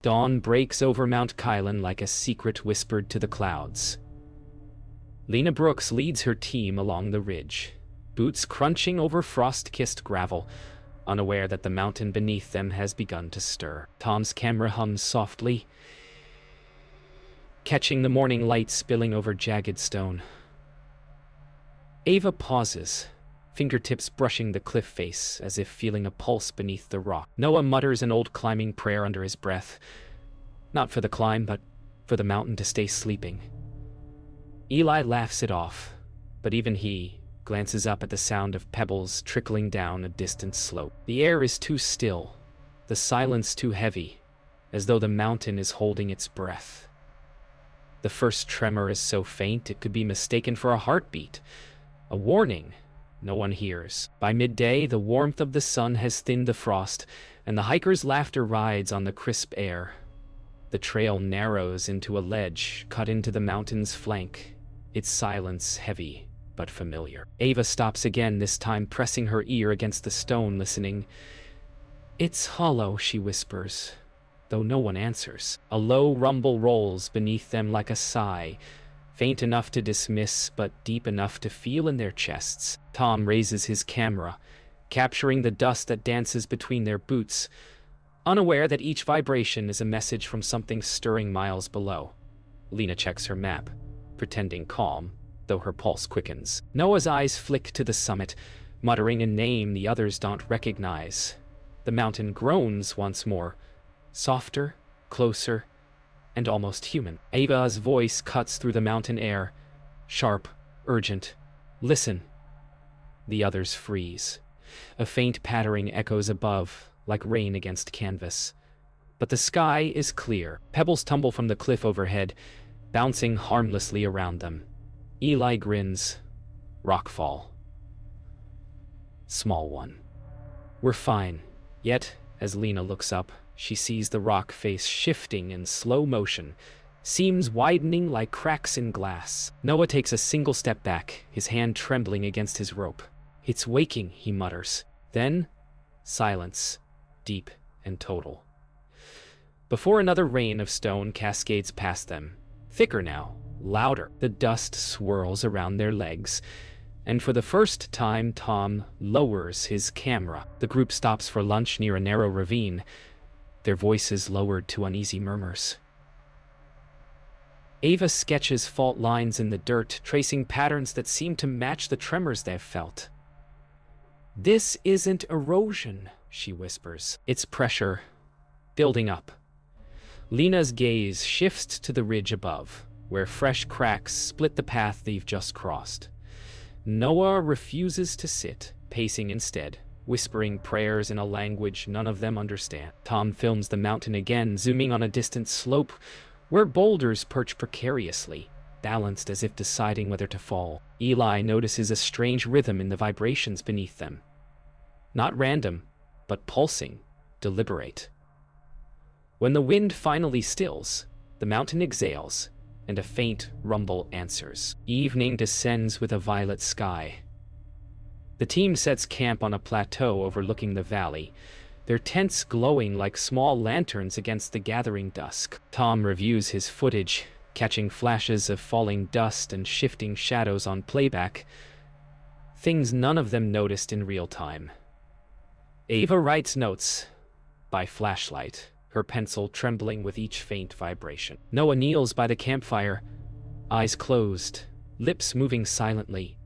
Dawn breaks over Mount Kylan like a secret whispered to the clouds. Lena Brooks leads her team along the ridge, boots crunching over frost-kissed gravel, unaware that the mountain beneath them has begun to stir. Tom's camera hums softly, catching the morning light spilling over jagged stone. Ava pauses, fingertips brushing the cliff face as if feeling a pulse beneath the rock. Noah mutters an old climbing prayer under his breath, not for the climb, but for the mountain to stay sleeping. Eli laughs it off, but even he glances up at the sound of pebbles trickling down a distant slope. The air is too still, the silence too heavy, as though the mountain is holding its breath. The first tremor is so faint it could be mistaken for a heartbeat, a warning no one hears. By midday, the warmth of the sun has thinned the frost, and the hikers' laughter rides on the crisp air. The trail narrows into a ledge cut into the mountain's flank, its silence heavy but familiar. Ava stops again, this time pressing her ear against the stone, listening. "It's hollow," she whispers, though no one answers. A low rumble rolls beneath them like a sigh, faint enough to dismiss but deep enough to feel in their chests. Tom raises his camera, capturing the dust that dances between their boots, unaware that each vibration is a message from something stirring miles below. Lena checks her map, pretending calm, though her pulse quickens. Noah's eyes flick to the summit, muttering a name the others don't recognize. The mountain groans once more, softer, closer, and almost human. Ava's voice cuts through the mountain air, sharp, urgent. "Listen." The others freeze. A faint pattering echoes above, like rain against canvas. But the sky is clear. Pebbles tumble from the cliff overhead, bouncing harmlessly around them. Eli grins. Rockfall. Small one. "We're fine." Yet, as Lena looks up, she sees the rock face shifting in slow motion, seams widening like cracks in glass. Noah takes a single step back, his hand trembling against his rope. "It's waking," he mutters. Then, silence, deep and total. Before another rain of stone cascades past them, thicker now, louder. The dust swirls around their legs, and for the first time Tom lowers his camera. The group stops for lunch near a narrow ravine, their voices lowered to uneasy murmurs. Ava sketches fault lines in the dirt, tracing patterns that seem to match the tremors they've felt. "This isn't erosion," she whispers. "It's pressure, building up." Lena's gaze shifts to the ridge above, where fresh cracks split the path they've just crossed. Noah refuses to sit, pacing instead, whispering prayers in a language none of them understand. Tom films the mountain again, zooming on a distant slope where boulders perch precariously, balanced as if deciding whether to fall. Eli notices a strange rhythm in the vibrations beneath them. Not random, but pulsing, deliberate. When the wind finally stills, the mountain exhales, and a faint rumble answers. Evening descends with a violet sky. The team sets camp on a plateau overlooking the valley, their tents glowing like small lanterns against the gathering dusk. Tom reviews his footage, catching flashes of falling dust and shifting shadows on playback, things none of them noticed in real time. Ava writes notes by flashlight, her pencil trembling with each faint vibration. Noah kneels by the campfire, eyes closed, lips moving silently.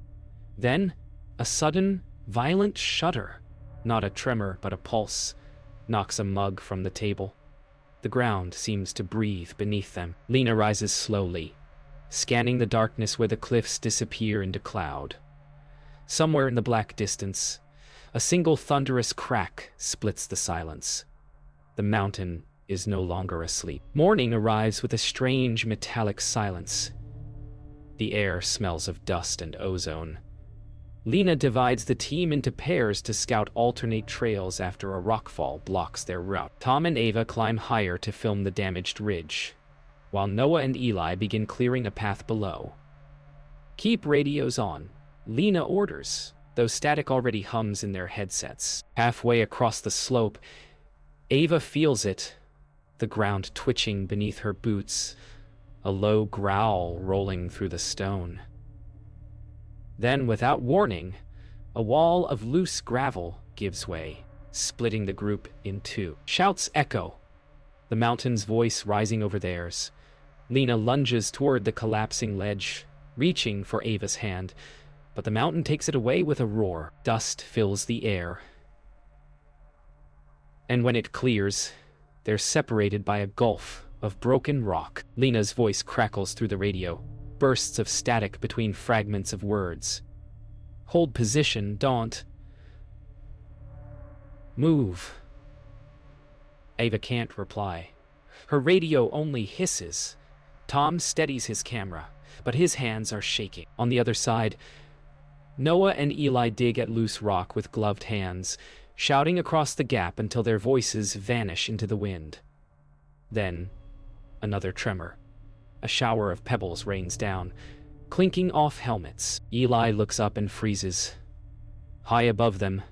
Then, a sudden, violent shudder, not a tremor but a pulse, knocks a mug from the table. The ground seems to breathe beneath them. Lena rises slowly, scanning the darkness where the cliffs disappear into cloud. Somewhere in the black distance, a single thunderous crack splits the silence. The mountain is no longer asleep. Morning arrives with a strange metallic silence. The air smells of dust and ozone. Lena divides the team into pairs to scout alternate trails after a rockfall blocks their route. Tom and Ava climb higher to film the damaged ridge, while Noah and Eli begin clearing a path below. "Keep radios on," Lena orders, though static already hums in their headsets. Halfway across the slope, Ava feels it, the ground twitching beneath her boots, a low growl rolling through the stone. Then, without warning, a wall of loose gravel gives way, splitting the group in two. Shouts echo, the mountain's voice rising over theirs. Lena lunges toward the collapsing ledge, reaching for Ava's hand, but the mountain takes it away with a roar. Dust fills the air, and when it clears, they're separated by a gulf of broken rock. Lena's voice crackles through the radio, bursts of static between fragments of words. Hold position, don't move. Ava can't reply. Her radio only hisses. Tom steadies his camera, but his hands are shaking. On the other side, Noah and Eli dig at loose rock with gloved hands, shouting across the gap until their voices vanish into the wind. Then, another tremor. A shower of pebbles rains down, clinking off helmets. Eli looks up and freezes. High above them,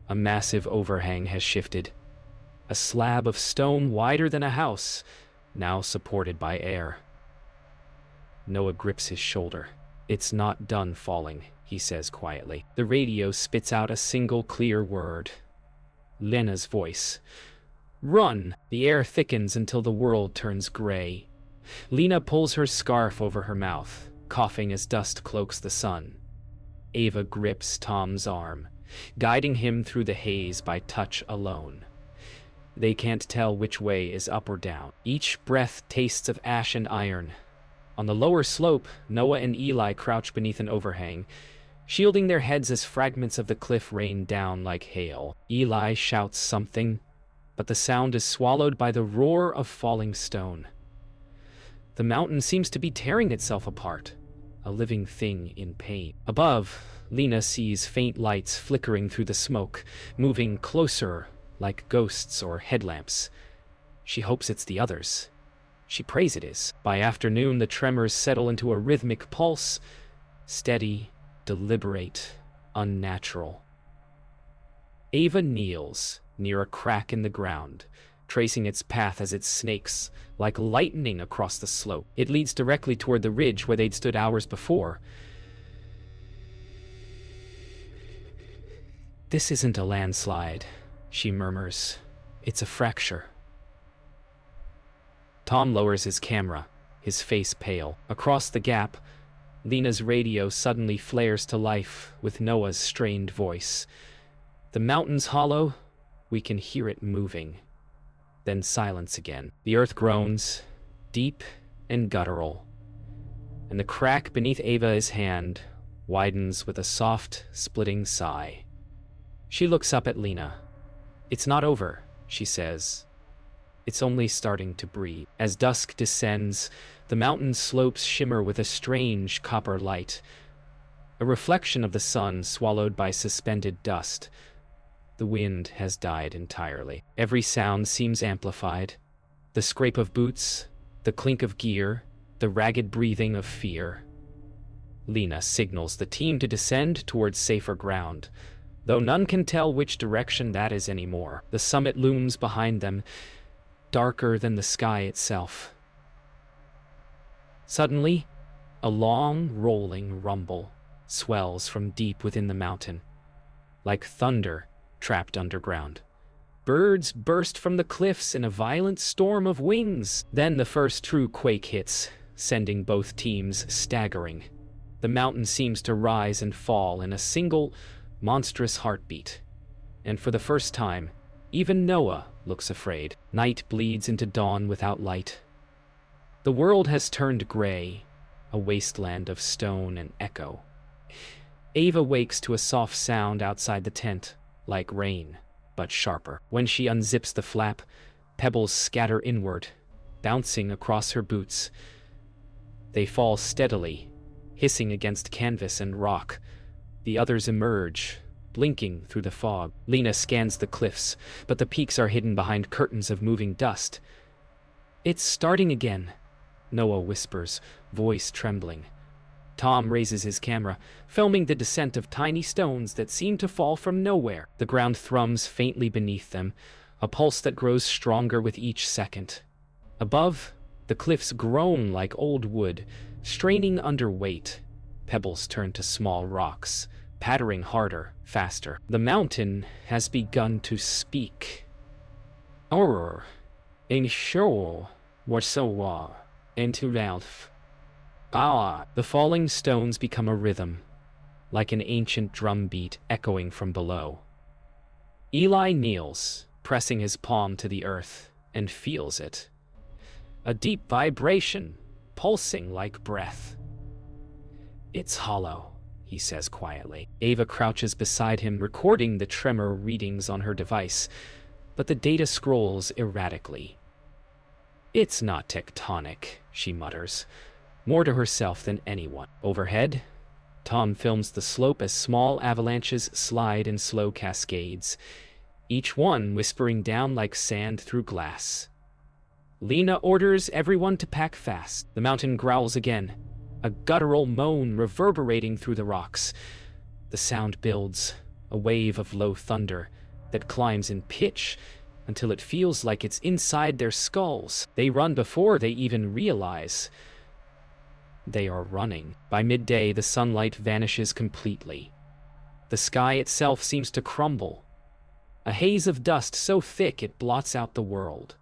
a massive overhang has shifted. A slab of stone wider than a house, now supported by air. Noah grips his shoulder. It's not done falling, he says quietly. The radio spits out a single clear word. Lena's voice. Run! The air thickens until the world turns gray. Lena pulls her scarf over her mouth, coughing as dust cloaks the sun. Ava grips Tom's arm, guiding him through the haze by touch alone. They can't tell which way is up or down. Each breath tastes of ash and iron. On the lower slope, Noah and Eli crouch beneath an overhang, shielding their heads as fragments of the cliff rain down like hail. Eli shouts something, but the sound is swallowed by the roar of falling stone. The mountain seems to be tearing itself apart, a living thing in pain. Above, Lena sees faint lights flickering through the smoke, moving closer like ghosts or headlamps. She hopes it's the others. She prays it is. By afternoon, the tremors settle into a rhythmic pulse, steady, deliberate, unnatural. Ava kneels near a crack in the ground, tracing its path as it snakes, like lightning across the slope. It leads directly toward the ridge where they'd stood hours before. This isn't a landslide, she murmurs. It's a fracture. Tom lowers his camera, his face pale. Across the gap, Lena's radio suddenly flares to life with Noah's strained voice. The mountain's hollow, we can hear it moving. Then silence again. The earth groans, deep and guttural, and the crack beneath Ava's hand widens with a soft, splitting sigh. She looks up at Lena. It's not over, she says. It's only starting to breathe. As dusk descends, the mountain slopes shimmer with a strange copper light, a reflection of the sun swallowed by suspended dust. The wind has died entirely. Every sound seems amplified. The scrape of boots, the clink of gear, the ragged breathing of fear. Lena signals the team to descend towards safer ground, though none can tell which direction that is anymore. The summit looms behind them, darker than the sky itself. Suddenly, a long, rolling rumble swells from deep within the mountain, like thunder trapped underground. Birds burst from the cliffs in a violent storm of wings. Then the first true quake hits, sending both teams staggering. The mountain seems to rise and fall in a single, monstrous heartbeat. And for the first time, even Noah looks afraid. Night bleeds into dawn without light. The world has turned gray, a wasteland of stone and echo. Ava wakes to a soft sound outside the tent, like rain, but sharper. When she unzips the flap, pebbles scatter inward, bouncing across her boots. They fall steadily, hissing against canvas and rock. The others emerge, blinking through the fog. Lena scans the cliffs, but the peaks are hidden behind curtains of moving dust. It's starting again, Noah whispers, voice trembling. Tom raises his camera, filming the descent of tiny stones that seem to fall from nowhere. The ground thrums faintly beneath them, a pulse that grows stronger with each second. Above, the cliffs groan like old wood, straining under weight. Pebbles turn to small rocks, pattering harder, faster. The mountain has begun to speak. Horror, in show, warsaw, into Ralph. Ah, the falling stones become a rhythm, like an ancient drum beat echoing from below. Eli kneels, pressing his palm to the earth, and feels it. A deep vibration, pulsing like breath. It's hollow, he says quietly. Ava crouches beside him, recording the tremor readings on her device, but the data scrolls erratically. It's not tectonic, she mutters, more to herself than anyone. Overhead, Tom films the slope as small avalanches slide in slow cascades, each one whispering down like sand through glass. Lena orders everyone to pack fast. The mountain growls again, a guttural moan reverberating through the rocks. The sound builds, a wave of low thunder that climbs in pitch until it feels like it's inside their skulls. They run before they even realize they are running. By midday, the sunlight vanishes completely. The sky itself seems to crumble, a haze of dust so thick it blots out the world.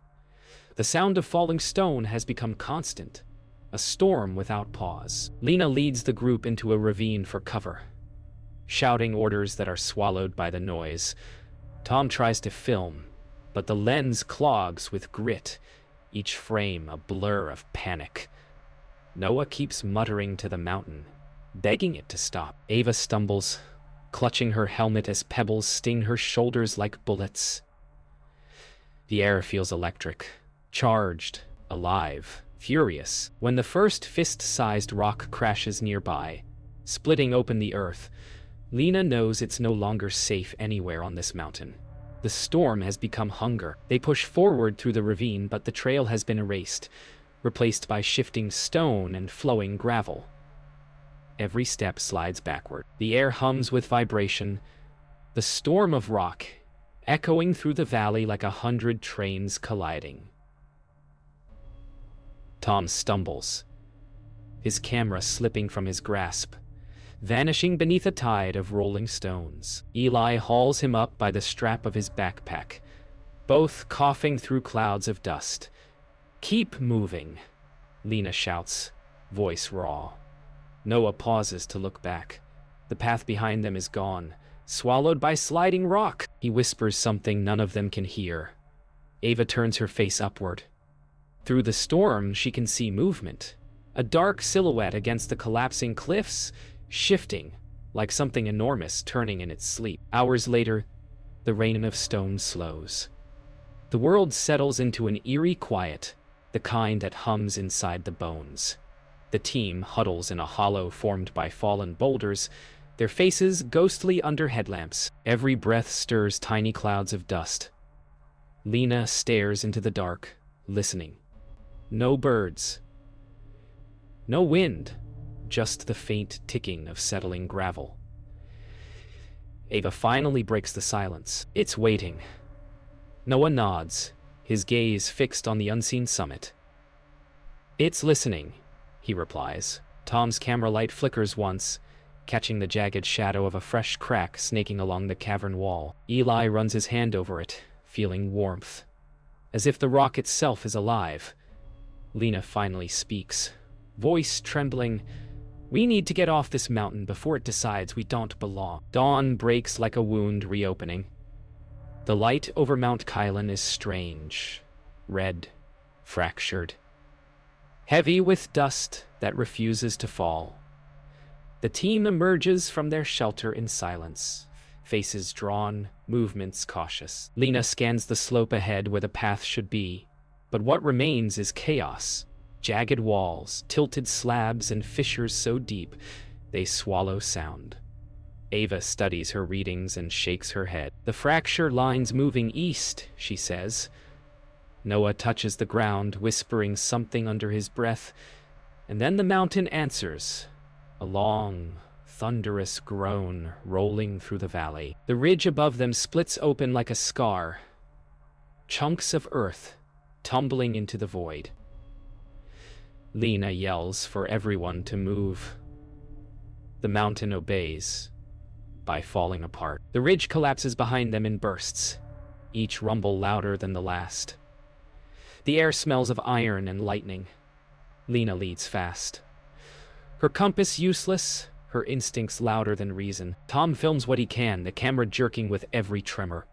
The sound of falling stone has become constant, a storm without pause. Lena leads the group into a ravine for cover, shouting orders that are swallowed by the noise. Tom tries to film, but the lens clogs with grit, each frame a blur of panic. Noah keeps muttering to the mountain, begging it to stop. Ava stumbles, clutching her helmet as pebbles sting her shoulders like bullets. The air feels electric, charged, alive, furious. When the first fist-sized rock crashes nearby, splitting open the earth, Lena knows it's no longer safe anywhere on this mountain. The storm has become hunger. They push forward through the ravine, but the trail has been erased, replaced by shifting stone and flowing gravel. Every step slides backward. The air hums with vibration, the storm of rock echoing through the valley like 100 trains colliding. Tom stumbles, his camera slipping from his grasp, vanishing beneath a tide of rolling stones. Eli hauls him up by the strap of his backpack, both coughing through clouds of dust. "Keep moving," Lena shouts, voice raw. Noah pauses to look back. The path behind them is gone, swallowed by sliding rock. He whispers something none of them can hear. Ava turns her face upward. Through the storm, she can see movement, a dark silhouette against the collapsing cliffs, shifting, like something enormous turning in its sleep. Hours later, the rain of stone slows. The world settles into an eerie quiet, the kind that hums inside the bones. The team huddles in a hollow formed by fallen boulders, their faces ghostly under headlamps. Every breath stirs tiny clouds of dust. Lena stares into the dark, listening. No birds. No wind, just the faint ticking of settling gravel. Ava finally breaks the silence. It's waiting. Noah nods, his gaze fixed on the unseen summit. "It's listening," he replies. Tom's camera light flickers once, catching the jagged shadow of a fresh crack snaking along the cavern wall. Eli runs his hand over it, feeling warmth, as if the rock itself is alive. Lena finally speaks, voice trembling. "We need to get off this mountain before it decides we don't belong." Dawn breaks like a wound reopening. The light over Mount Kylan is strange, red, fractured, heavy with dust that refuses to fall. The team emerges from their shelter in silence, faces drawn, movements cautious. Lena scans the slope ahead where the path should be, but what remains is chaos. Jagged walls, tilted slabs, and fissures so deep they swallow sound. Ava studies her readings and shakes her head. "The fracture line's moving east," she says. Noah touches the ground, whispering something under his breath, and then the mountain answers, a long, thunderous groan rolling through the valley. The ridge above them splits open like a scar, chunks of earth tumbling into the void. Lena yells for everyone to move. The mountain obeys by falling apart. The ridge collapses behind them in bursts, each rumble louder than the last. The air smells of iron and lightning. Lena leads fast. Her compass useless, her instincts louder than reason. Tom films what he can, the camera jerking with every tremor.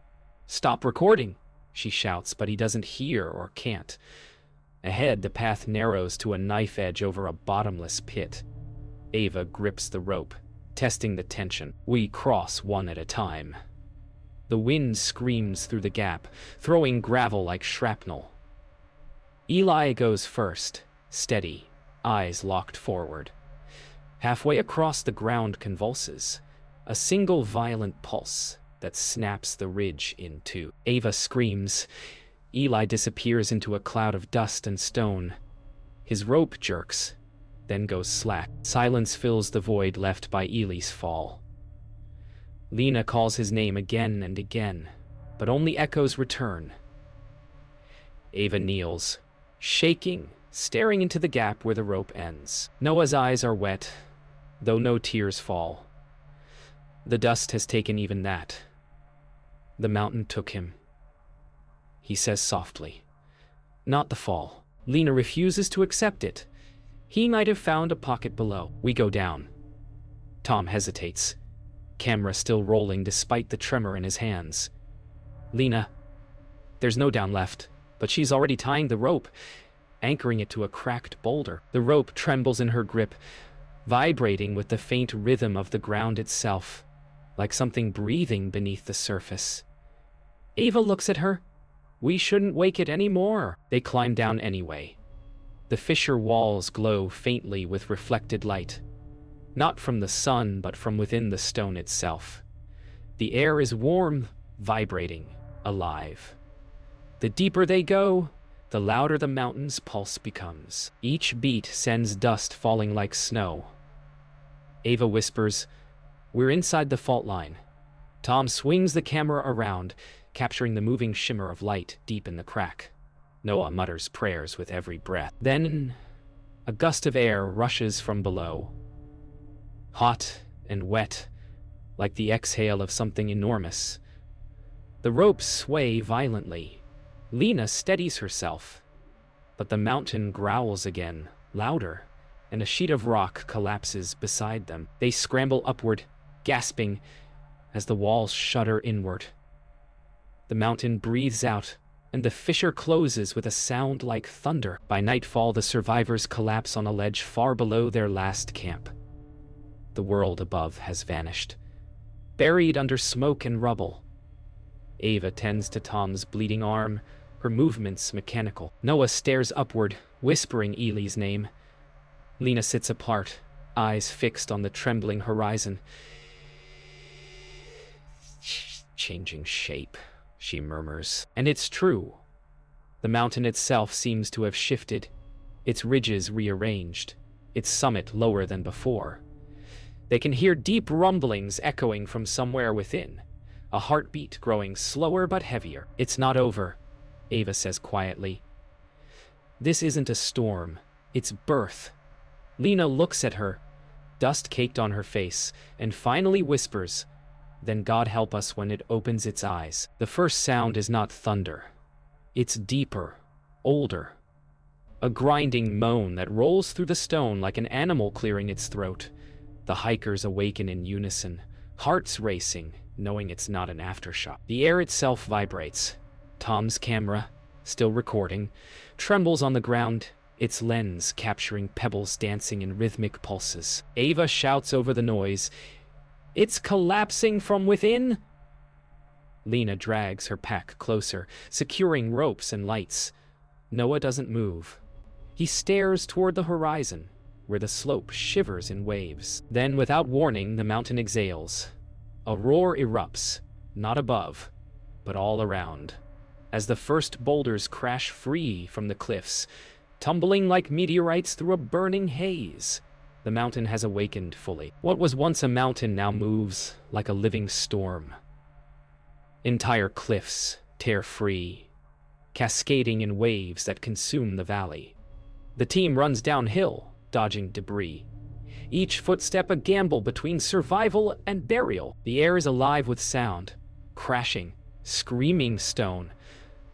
"Stop recording," she shouts, but he doesn't hear or can't. Ahead, the path narrows to a knife edge over a bottomless pit. Ava grips the rope, testing the tension. We cross one at a time. The wind screams through the gap, throwing gravel like shrapnel. Eli goes first, steady, eyes locked forward. Halfway across, the ground convulses, a single violent pulse that snaps the ridge in two. Ava screams. Eli disappears into a cloud of dust and stone. His rope jerks, then goes slack. Silence fills the void left by Eli's fall. Lena calls his name again and again, but only echoes return. Ava kneels, shaking, staring into the gap where the rope ends. Noah's eyes are wet, though no tears fall. The dust has taken even that. The mountain took him, he says softly. Not the fall. Lena refuses to accept it. He might have found a pocket below. We go down. Tom hesitates, camera still rolling despite the tremor in his hands. Lena, there's no down left, but she's already tying the rope, anchoring it to a cracked boulder. The rope trembles in her grip, vibrating with the faint rhythm of the ground itself, like something breathing beneath the surface. Ava looks at her. We shouldn't wake it anymore. They climb down anyway. The fissure walls glow faintly with reflected light, not from the sun, but from within the stone itself. The air is warm, vibrating, alive. The deeper they go, the louder the mountain's pulse becomes. Each beat sends dust falling like snow. Ava whispers, "We're inside the fault line." Tom swings the camera around, capturing the moving shimmer of light deep in the crack. Noah mutters prayers with every breath. Then, a gust of air rushes from below. Hot and wet, like the exhale of something enormous. The ropes sway violently. Lena steadies herself, but the mountain growls again, louder, and a sheet of rock collapses beside them. They scramble upward, gasping, as the walls shudder inward. The mountain breathes out, and the fissure closes with a sound like thunder. By nightfall, the survivors collapse on a ledge far below their last camp. The world above has vanished, buried under smoke and rubble. Ava tends to Tom's bleeding arm, her movements mechanical. Noah stares upward, whispering Eli's name. Lena sits apart, eyes fixed on the trembling horizon. Changing shape, she murmurs. And it's true. The mountain itself seems to have shifted, its ridges rearranged, its summit lower than before. They can hear deep rumblings echoing from somewhere within, a heartbeat growing slower but heavier. It's not over, Ava says quietly. This isn't a storm, it's birth. Lena looks at her, dust caked on her face, and finally whispers, "Then God help us when it opens its eyes." The first sound is not thunder. It's deeper, older. A grinding moan that rolls through the stone like an animal clearing its throat. The hikers awaken in unison, hearts racing, knowing it's not an aftershock. The air itself vibrates. Tom's camera, still recording, trembles on the ground, its lens capturing pebbles dancing in rhythmic pulses. Ava shouts over the noise, "It's collapsing from within!" Lena drags her pack closer, securing ropes and lights. Noah doesn't move. He stares toward the horizon, where the slope shivers in waves. Then, without warning, the mountain exhales. A roar erupts, not above, but all around, as the first boulders crash free from the cliffs, tumbling like meteorites through a burning haze. The mountain has awakened fully. What was once a mountain now moves like a living storm. Entire cliffs tear free, cascading in waves that consume the valley. The team runs downhill, dodging debris, each footstep a gamble between survival and burial. The air is alive with sound, crashing, screaming stone,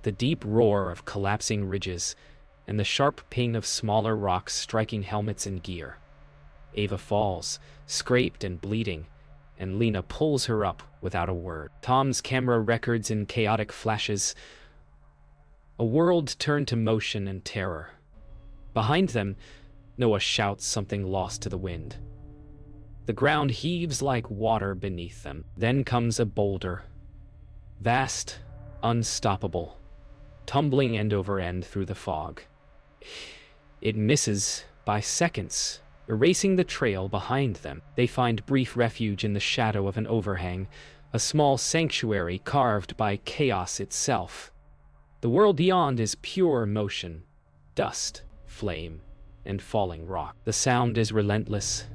the deep roar of collapsing ridges, and the sharp ping of smaller rocks striking helmets and gear. Ava falls, scraped and bleeding, and Lena pulls her up without a word. Tom's camera records in chaotic flashes a world turned to motion and terror. Behind them, Noah shouts something lost to the wind. The ground heaves like water beneath them. Then comes a boulder. Vast, unstoppable, tumbling end over end through the fog. It misses by seconds, erasing the trail behind them. They find brief refuge in the shadow of an overhang, a small sanctuary carved by chaos itself. The world beyond is pure motion, dust, flame, and falling rock. The sound is relentless,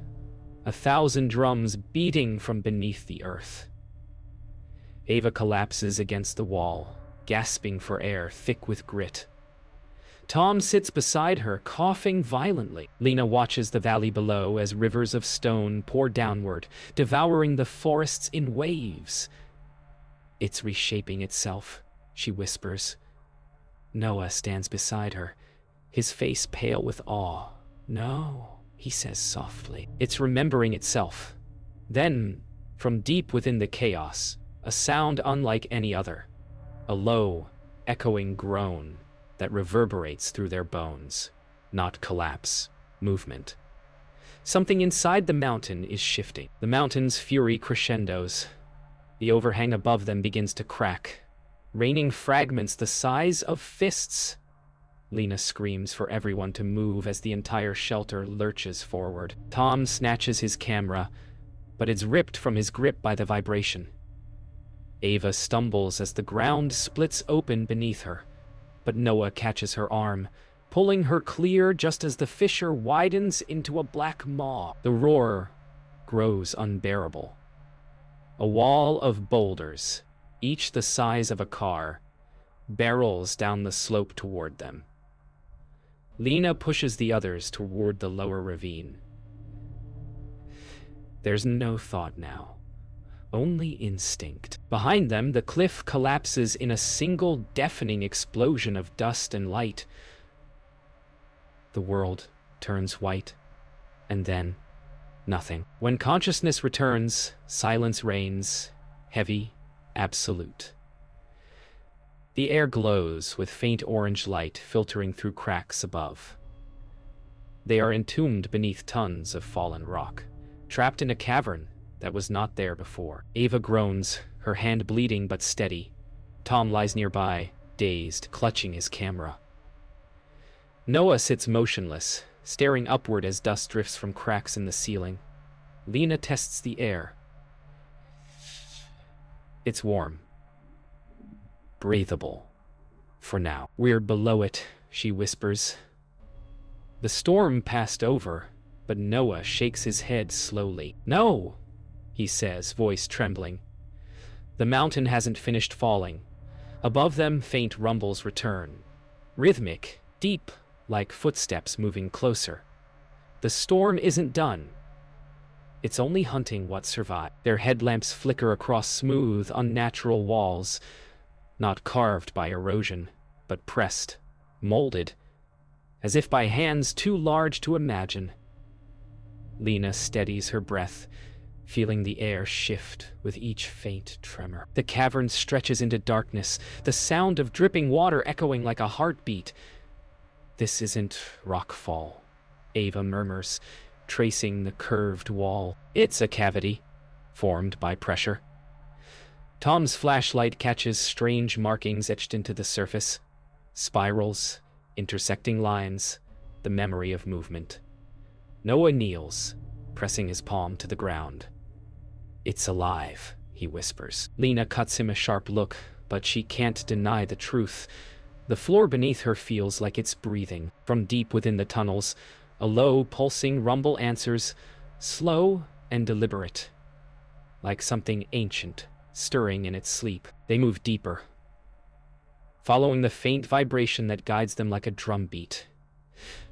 1,000 drums beating from beneath the earth. Ava collapses against the wall, gasping for air thick with grit. Tom sits beside her, coughing violently. Lena watches the valley below as rivers of stone pour downward, devouring the forests in waves. "It's reshaping itself," she whispers. Noah stands beside her, his face pale with awe. "No," he says softly. "It's remembering itself." Then, from deep within the chaos, a sound unlike any other. A low, echoing groan that reverberates through their bones. Not collapse, movement. Something inside the mountain is shifting. The mountain's fury crescendos. The overhang above them begins to crack, raining fragments the size of fists. Lena screams for everyone to move as the entire shelter lurches forward. Tom snatches his camera, but it's ripped from his grip by the vibration. Ava stumbles as the ground splits open beneath her, but Noah catches her arm, pulling her clear just as the fissure widens into a black maw. The roar grows unbearable. A wall of boulders, each the size of a car, barrels down the slope toward them. Lena pushes the others toward the lower ravine. There's no thought now, only instinct. Behind them, the cliff collapses in a single deafening explosion of dust and light. The world turns white, and then nothing. When consciousness returns, silence reigns, heavy, absolute. The air glows with faint orange light filtering through cracks above. They are entombed beneath tons of fallen rock, trapped in a cavern that was not there before. Ava groans, her hand bleeding but steady. Tom lies nearby, dazed, clutching his camera. Noah sits motionless, staring upward as dust drifts from cracks in the ceiling. Lena tests the air. It's warm. Breathable. For now. "We're below it," she whispers. The storm passed over, but Noah shakes his head slowly. "No," he says, voice trembling. The mountain hasn't finished falling. Above them, faint rumbles return. Rhythmic, deep, like footsteps moving closer. The storm isn't done. It's only hunting what survived. Their headlamps flicker across smooth, unnatural walls, not carved by erosion, but pressed, molded, as if by hands too large to imagine. Lena steadies her breath, feeling the air shift with each faint tremor. The cavern stretches into darkness, the sound of dripping water echoing like a heartbeat. "This isn't rockfall," Ava murmurs, tracing the curved wall. "It's a cavity, formed by pressure." Tom's flashlight catches strange markings etched into the surface. Spirals, intersecting lines, the memory of movement. Noah kneels, pressing his palm to the ground. "It's alive," he whispers. Lena cuts him a sharp look, but she can't deny the truth. The floor beneath her feels like it's breathing. From deep within the tunnels, a low, pulsing rumble answers, slow and deliberate, like something ancient stirring in its sleep. They move deeper, following the faint vibration that guides them like a drumbeat.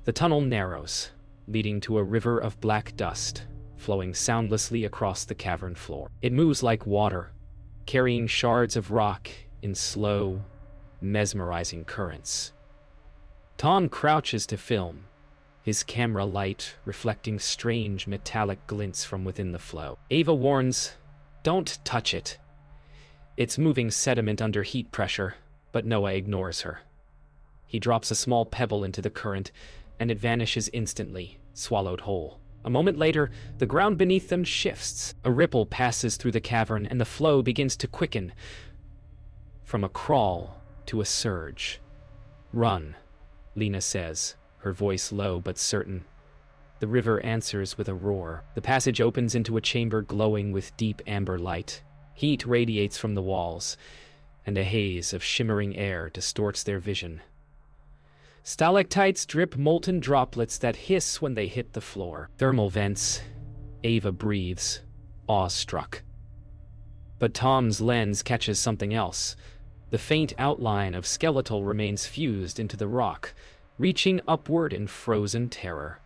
The tunnel narrows, leading to a river of black dust, flowing soundlessly across the cavern floor. It moves like water, carrying shards of rock in slow, mesmerizing currents. Tom crouches to film, his camera light reflecting strange metallic glints from within the flow. Ava warns, "Don't touch it. It's moving sediment under heat pressure," but Noah ignores her. He drops a small pebble into the current, and it vanishes instantly, swallowed whole. A moment later, the ground beneath them shifts. A ripple passes through the cavern, and the flow begins to quicken, from a crawl to a surge. "Run," Lena says, her voice low but certain. The river answers with a roar. The passage opens into a chamber glowing with deep amber light. Heat radiates from the walls, and a haze of shimmering air distorts their vision. Stalactites drip molten droplets that hiss when they hit the floor. Thermal vents. Ava breathes, awestruck. But Tom's lens catches something else. The faint outline of skeletal remains fused into the rock, reaching upward in frozen terror.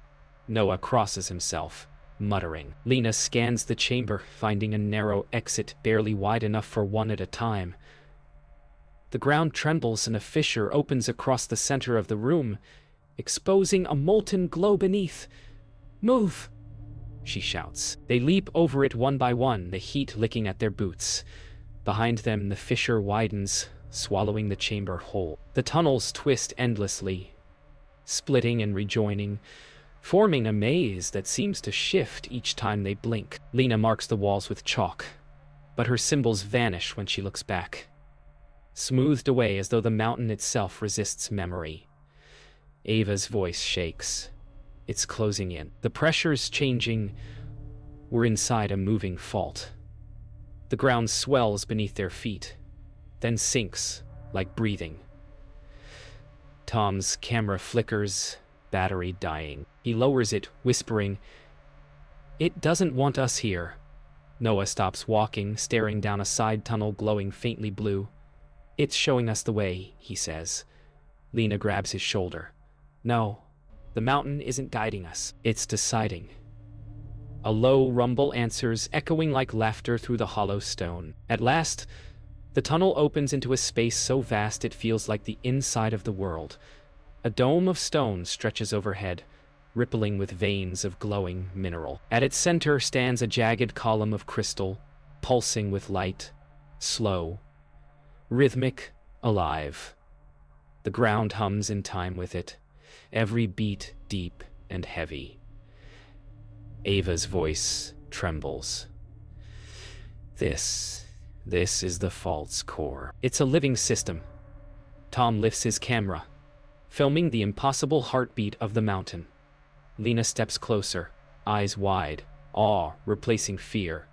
Noah crosses himself, muttering. Lena scans the chamber, finding a narrow exit barely wide enough for one at a time. The ground trembles and a fissure opens across the center of the room, exposing a molten glow beneath. "Move!" she shouts. They leap over it one by one, the heat licking at their boots. Behind them, the fissure widens, swallowing the chamber whole. The tunnels twist endlessly, splitting and rejoining, forming a maze that seems to shift each time they blink. Lena marks the walls with chalk, but her symbols vanish when she looks back, smoothed away as though the mountain itself resists memory. Ava's voice shakes. It's closing in. The pressure's changing. We're inside a moving fault. The ground swells beneath their feet, then sinks, like breathing. Tom's camera flickers, battery dying. He lowers it, whispering, "It doesn't want us here." Noah stops walking, staring down a side tunnel glowing faintly blue. "It's showing us the way," he says. Lena grabs his shoulder. "No, the mountain isn't guiding us. It's deciding." A low rumble answers, echoing like laughter through the hollow stone. At last, the tunnel opens into a space so vast it feels like the inside of the world. A dome of stone stretches overhead, rippling with veins of glowing mineral. At its center stands a jagged column of crystal, pulsing with light, slow, rhythmic, alive. The ground hums in time with it, every beat deep and heavy. Ava's voice trembles. This is the fault's core. It's a living system." Tom lifts his camera, filming the impossible heartbeat of the mountain. Lena steps closer, eyes wide, awe replacing fear.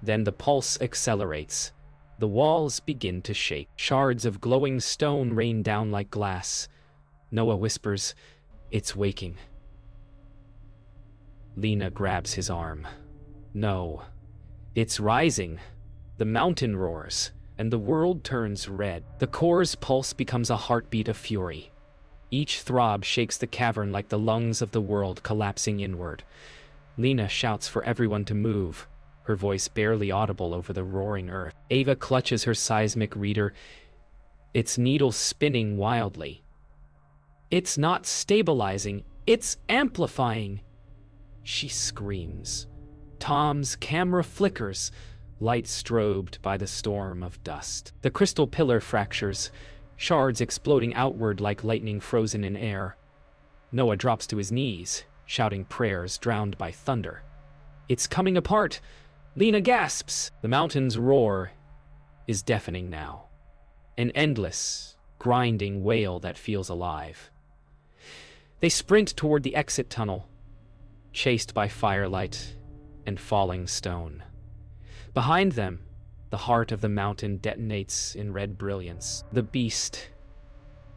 Then the pulse accelerates. The walls begin to shake. Shards of glowing stone rain down like glass. Noah whispers, "It's waking." Lena grabs his arm. "No, it's rising." The mountain roars, and the world turns red. The core's pulse becomes a heartbeat of fury. Each throb shakes the cavern like the lungs of the world collapsing inward. Lena shouts for everyone to move, her voice barely audible over the roaring earth. Ava clutches her seismic reader, its needle spinning wildly. "It's not stabilizing, it's amplifying!" she screams. Tom's camera flickers, light strobed by the storm of dust. The crystal pillar fractures, shards exploding outward like lightning frozen in air. Noah drops to his knees, shouting prayers drowned by thunder. "It's coming apart!" Lena gasps. The mountain's roar is deafening now. An endless, grinding wail that feels alive. They sprint toward the exit tunnel, chased by firelight and falling stone. Behind them, the heart of the mountain detonates in red brilliance. The beast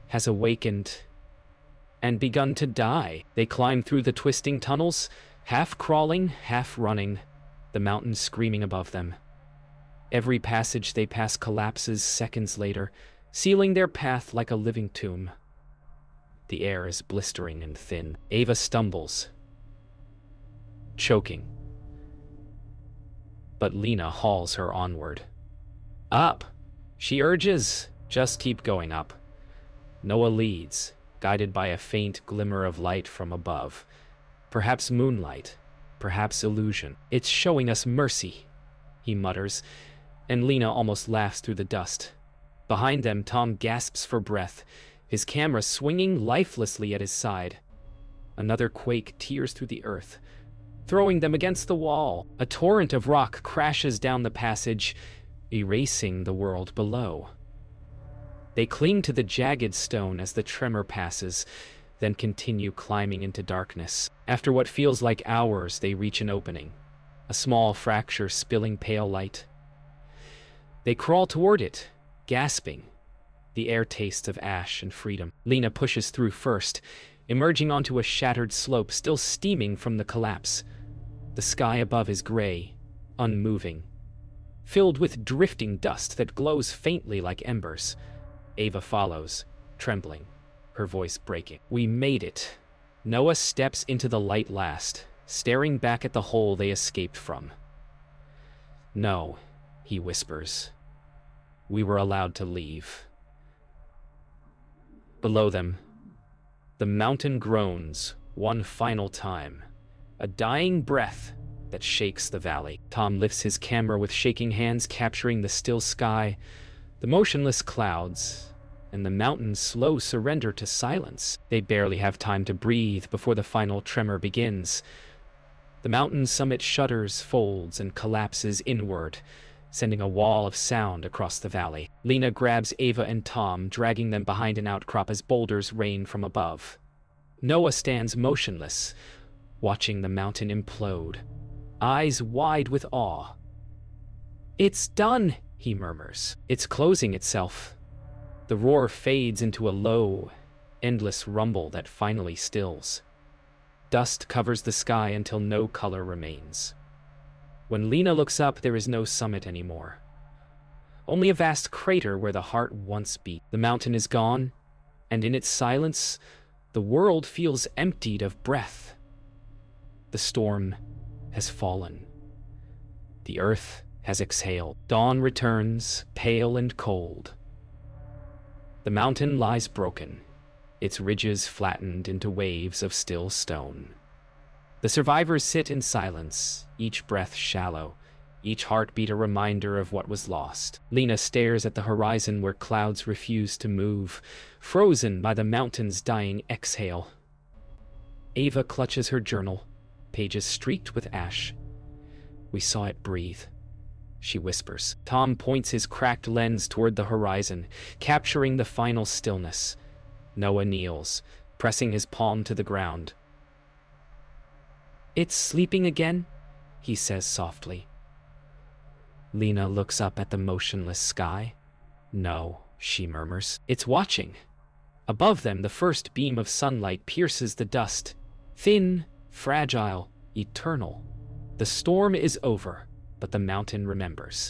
has awakened and begun to die. They climb through the twisting tunnels, half crawling, half running, the mountain screaming above them. Every passage they pass collapses seconds later, sealing their path like a living tomb. The air is blistering and thin. Ava stumbles, choking, but Lena hauls her onward. Up, she urges. Just keep going up. Noah leads, guided by a faint glimmer of light from above. Perhaps moonlight, perhaps illusion. It's showing us mercy, he mutters, and Lena almost laughs through the dust. Behind them, Tom gasps for breath, his camera swinging lifelessly at his side. Another quake tears through the earth, throwing them against the wall. A torrent of rock crashes down the passage, erasing the world below. They cling to the jagged stone as the tremor passes, then continue climbing into darkness. After what feels like hours, they reach an opening, a small fracture spilling pale light. They crawl toward it, gasping, the air tastes of ash and freedom. Lena pushes through first, emerging onto a shattered slope still steaming from the collapse. The sky above is gray, unmoving, filled with drifting dust that glows faintly like embers. Ava follows, trembling, her voice breaking. We made it. Noah steps into the light last, staring back at the hole they escaped from. No, he whispers. We were allowed to leave. Below them, the mountain groans one final time, a dying breath that shakes the valley. Tom lifts his camera with shaking hands, capturing the still sky, the motionless clouds, and the mountain's slow surrender to silence. They barely have time to breathe before the final tremor begins. The mountain's summit shudders, folds, and collapses inward, sending a wall of sound across the valley. Lena grabs Ava and Tom, dragging them behind an outcrop as boulders rain from above. Noah stands motionless, watching the mountain implode, eyes wide with awe. It's done, he murmurs. It's closing itself. The roar fades into a low, endless rumble that finally stills. Dust covers the sky until no color remains. When Lena looks up, there is no summit anymore. Only a vast crater where the heart once beat. The mountain is gone, and in its silence, the world feels emptied of breath. The storm has fallen. The earth has exhaled. Dawn returns, pale and cold. The mountain lies broken, its ridges flattened into waves of still stone. The survivors sit in silence, each breath shallow, each heartbeat a reminder of what was lost. Lena stares at the horizon where clouds refuse to move, frozen by the mountain's dying exhale. Ava clutches her journal, pages streaked with ash. We saw it breathe, she whispers. Tom points his cracked lens toward the horizon, capturing the final stillness. Noah kneels, pressing his palm to the ground. It's sleeping again, he says softly. Lena looks up at the motionless sky. No, she murmurs. It's watching. Above them, the first beam of sunlight pierces the dust. Thin, fragile, eternal. The storm is over, but the mountain remembers.